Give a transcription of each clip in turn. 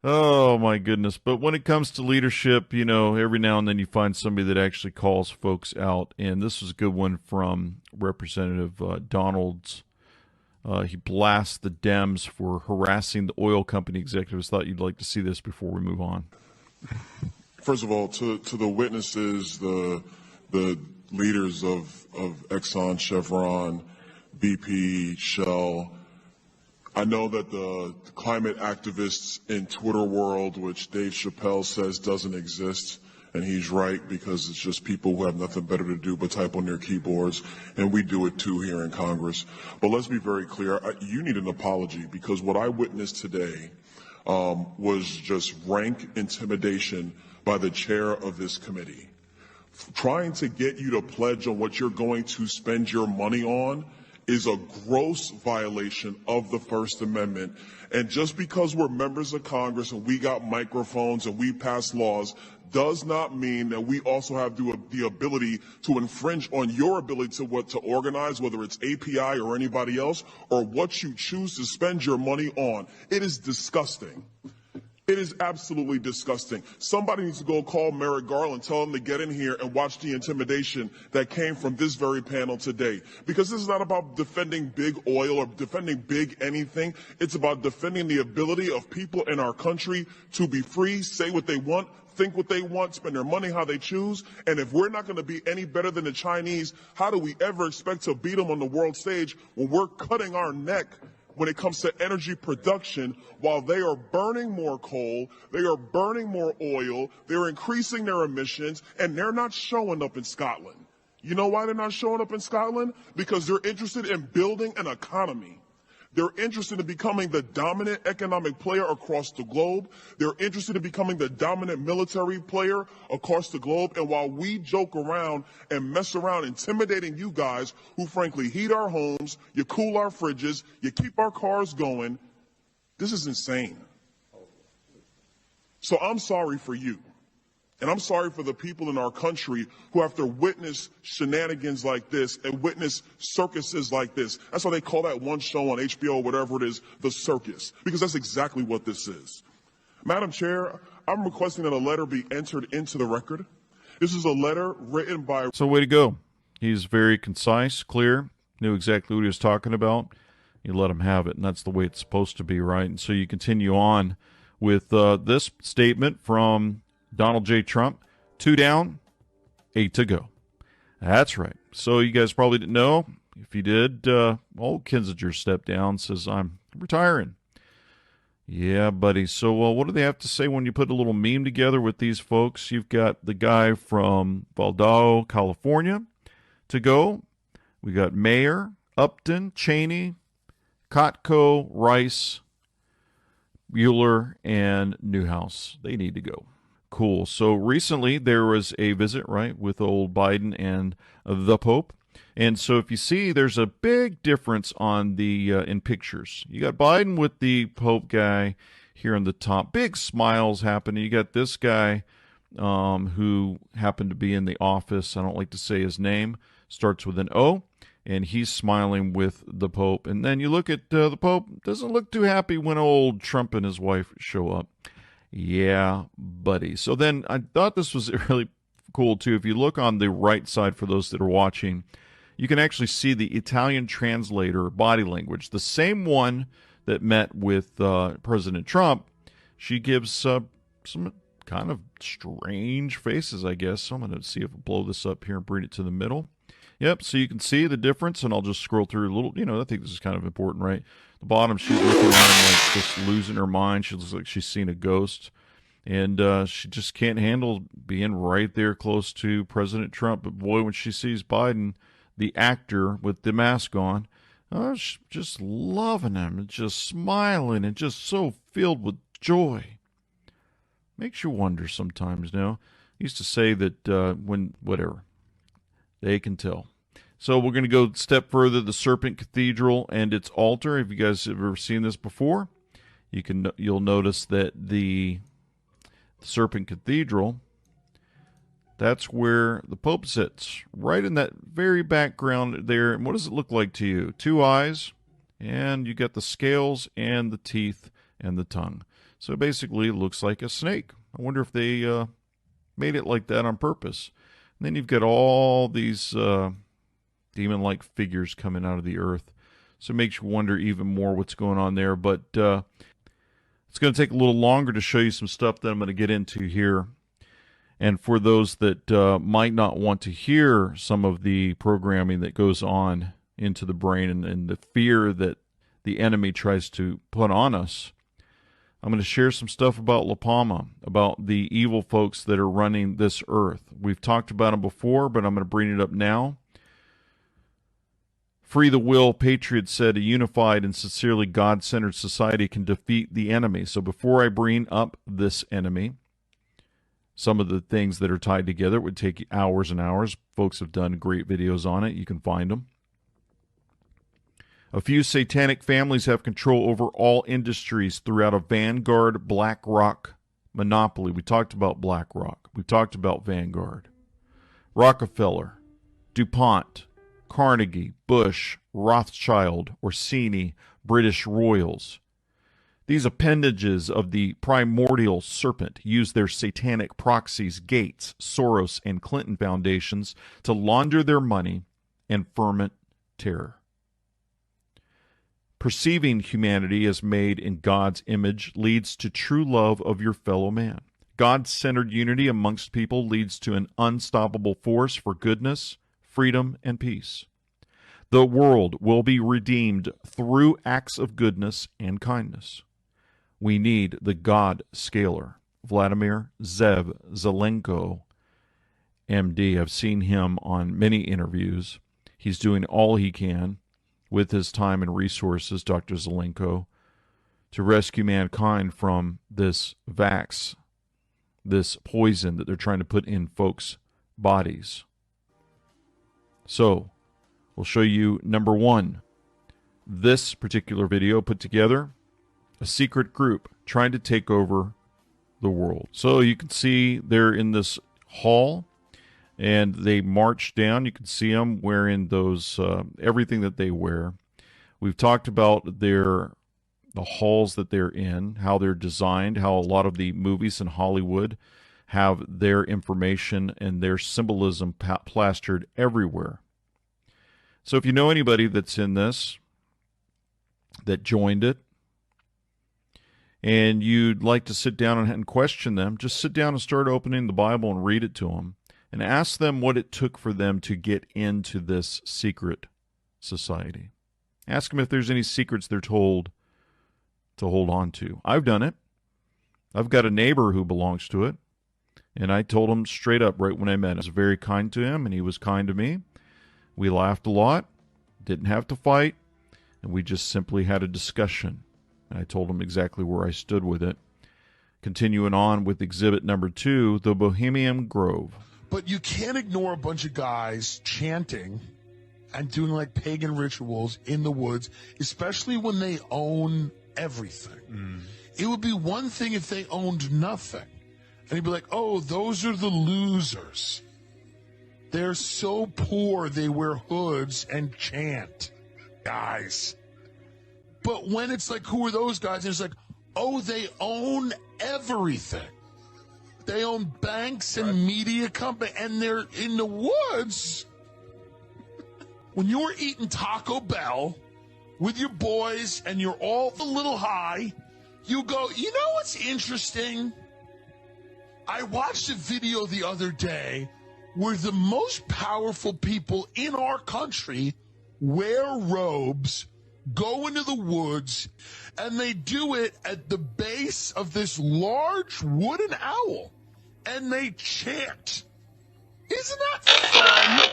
Oh my goodness. But when it comes to leadership, you know, every now and then you find somebody that actually calls folks out. And this was a good one from Representative Donalds. He blasts the Dems for harassing the oil company executives. Thought you'd like to see this before we move on. First of all, to the witnesses, the leaders of Exxon, Chevron, BP, Shell, I know that the climate activists in Twitter world, which Dave Chappelle says doesn't exist, and he's right because it's just people who have nothing better to do but type on their keyboards, and we do it too here in Congress. But let's be very clear, you need an apology because what I witnessed today was just rank intimidation by the chair of this committee. Trying to get you to pledge on what you're going to spend your money on is a gross violation of the First Amendment. And just because we're members of Congress and we got microphones and we pass laws does not mean that we also have the ability to infringe on your ability to organize, whether it's API or anybody else, or what you choose to spend your money on. It is disgusting. It is absolutely disgusting. Somebody needs to go call Merrick Garland, tell him to get in here and watch the intimidation that came from this very panel today. Because this is not about defending big oil or defending big anything. It's about defending the ability of people in our country to be free, say what they want, think what they want, spend their money how they choose. And if we're not going to be any better than the Chinese, how do we ever expect to beat them on the world stage when we're cutting our neck when it comes to energy production, while they are burning more coal, they are burning more oil, they're increasing their emissions, and they're not showing up in Scotland. You know why they're not showing up in Scotland? Because they're interested in building an economy. They're interested in becoming the dominant economic player across the globe. They're interested in becoming the dominant military player across the globe. And while we joke around and mess around intimidating you guys who frankly heat our homes, you cool our fridges, you keep our cars going, this is insane. So I'm sorry for you. And I'm sorry for the people in our country who have to witness shenanigans like this and witness circuses like this. That's why they call that one show on HBO, whatever it is, The Circus, because that's exactly what this is. Madam Chair, I'm requesting that a letter be entered into the record. This is a letter written by... So way to go. He's very concise, clear, knew exactly what he was talking about. You let him have it, and that's the way it's supposed to be, right? And so you continue on with this statement from Donald J. Trump: 2 down, 8 to go. That's right. So you guys probably didn't know. If you did, old Kinzinger stepped down, says, I'm retiring. Yeah, buddy. So what do they have to say when you put a little meme together with these folks? You've got the guy from Valdosta, California to go. We got Mayor, Upton, Cheney, Kotko, Rice, Mueller, and Newhouse. They need to go. Cool. So recently there was a visit, right, with old Biden and the Pope. And so if you see, there's a big difference on the in pictures. You got Biden with the Pope guy here on the top. Big smiles happening. You got this guy who happened to be in the office. I don't like to say his name. Starts with an O. And he's smiling with the Pope. And then you look at the Pope. Doesn't look too happy when old Trump and his wife show up. Yeah, buddy. So then I thought this was really cool, too. If you look on the right side for those that are watching, you can actually see the Italian translator body language, the same one that met with President Trump. She gives some kind of strange faces, I guess. So I'm going to see if I blow this up here and bring it to the middle. Yep, so you can see the difference, and I'll just scroll through a little. I think this is kind of important, right? The bottom, she's looking around like just losing her mind. She looks like she's seen a ghost, and she just can't handle being right there close to President Trump. But boy, when she sees Biden, the actor with the mask on, she's just loving him and just smiling and just so filled with joy. Makes you wonder sometimes, I used to say that whatever, they can tell. So we're going to go a step further, the Serpent Cathedral and its altar. If you guys have ever seen this before, you'll notice that the Serpent Cathedral, that's where the Pope sits, right in that very background there. And what does it look like to you? 2 eyes, and you got the scales and the teeth and the tongue. So basically, it looks like a snake. I wonder if they made it like that on purpose. And then you've got all these demon-like figures coming out of the earth. So it makes you wonder even more what's going on there. But it's going to take a little longer to show you some stuff that I'm going to get into here. And for those that might not want to hear some of the programming that goes on into the brain and the fear that the enemy tries to put on us, I'm going to share some stuff about La Palma, about the evil folks that are running this earth. We've talked about them before, but I'm going to bring it up now. Free the Will Patriot said a unified and sincerely God-centered society can defeat the enemy. So before I bring up this enemy, some of the things that are tied together, it would take hours and hours. Folks have done great videos on it. You can find them. A few satanic families have control over all industries throughout a Vanguard BlackRock monopoly. We talked about BlackRock. We talked about Vanguard. Rockefeller, DuPont, Carnegie, Bush, Rothschild, Orsini, British royals. These appendages of the primordial serpent use their satanic proxies, Gates, Soros, and Clinton foundations to launder their money and ferment terror. Perceiving humanity as made in God's image leads to true love of your fellow man. God-centered unity amongst people leads to an unstoppable force for goodness, freedom, and peace. The world will be redeemed through acts of goodness and kindness. We need the God scaler, Vladimir Zelenko, MD. I've seen him on many interviews. He's doing all he can with his time and resources, Dr. Zelenko, to rescue mankind from this vax, this poison that they're trying to put in folks' bodies. So, we'll show you number one. This particular video put together a secret group trying to take over the world. So you can see they're in this hall, and they march down. You can see them wearing those everything that they wear. We've talked about the halls that they're in, how they're designed, how a lot of the movies in Hollywood have their information and their symbolism plastered everywhere. So if you know anybody that's in this, that joined it, and you'd like to sit down and question them, just sit down and start opening the Bible and read it to them, and ask them what it took for them to get into this secret society. Ask them if there's any secrets they're told to hold on to. I've done it. I've got a neighbor who belongs to it, and I told him straight up right when I met him. I was very kind to him, and he was kind to me. We laughed a lot, didn't have to fight, and we just simply had a discussion. And I told him exactly where I stood with it. Continuing on with exhibit number 2, the Bohemian Grove. But you can't ignore a bunch of guys chanting and doing like pagan rituals in the woods, especially when they own everything. It would be one thing if they owned nothing. And you'd be like, oh, those are the losers. They're so poor they wear hoods and chant. Guys. But when it's like, who are those guys? And it's like, oh, they own everything. They own banks and media company, and they're in the woods. When you're eating Taco Bell with your boys and you're all a little high, you go, you know what's interesting? I watched a video the other day where the most powerful people in our country wear robes, go into the woods, and they do it at the base of this large wooden owl, and they chant. Isn't that fun?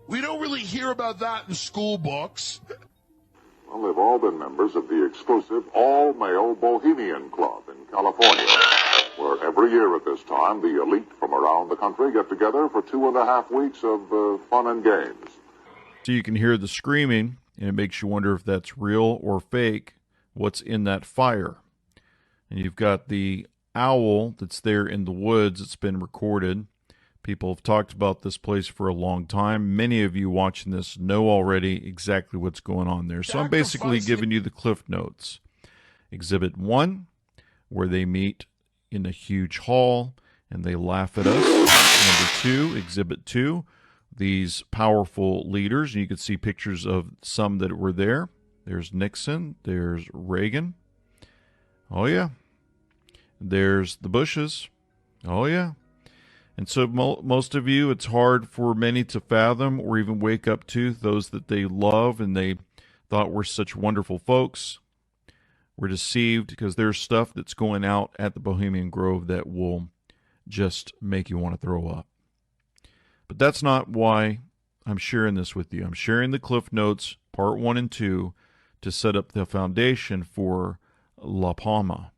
We don't really hear about that in school books. Well, they've all been members of the exclusive all-male Bohemian Club in California, where every year at this time, the elite from around the country get together for 2.5 weeks of fun and games. So you can hear the screaming, and it makes you wonder if that's real or fake, what's in that fire. And you've got the owl that's there in the woods. It's been recorded. People have talked about this place for a long time. Many of you watching this know already exactly what's going on there. So I'm basically giving you the Cliff Notes. Exhibit 1, where they meet in a huge hall and they laugh at us. Number 2, Exhibit 2, these powerful leaders. You can see pictures of some that were there. There's Nixon. There's Reagan. Oh, yeah. There's the Bushes. Oh, yeah. And so most of you, it's hard for many to fathom or even wake up to, those that they love and they thought were such wonderful folks. We're deceived because there's stuff that's going out at the Bohemian Grove that will just make you want to throw up. But that's not why I'm sharing this with you. I'm sharing the Cliff Notes, Part 1 and 2, to set up the foundation for La Palma.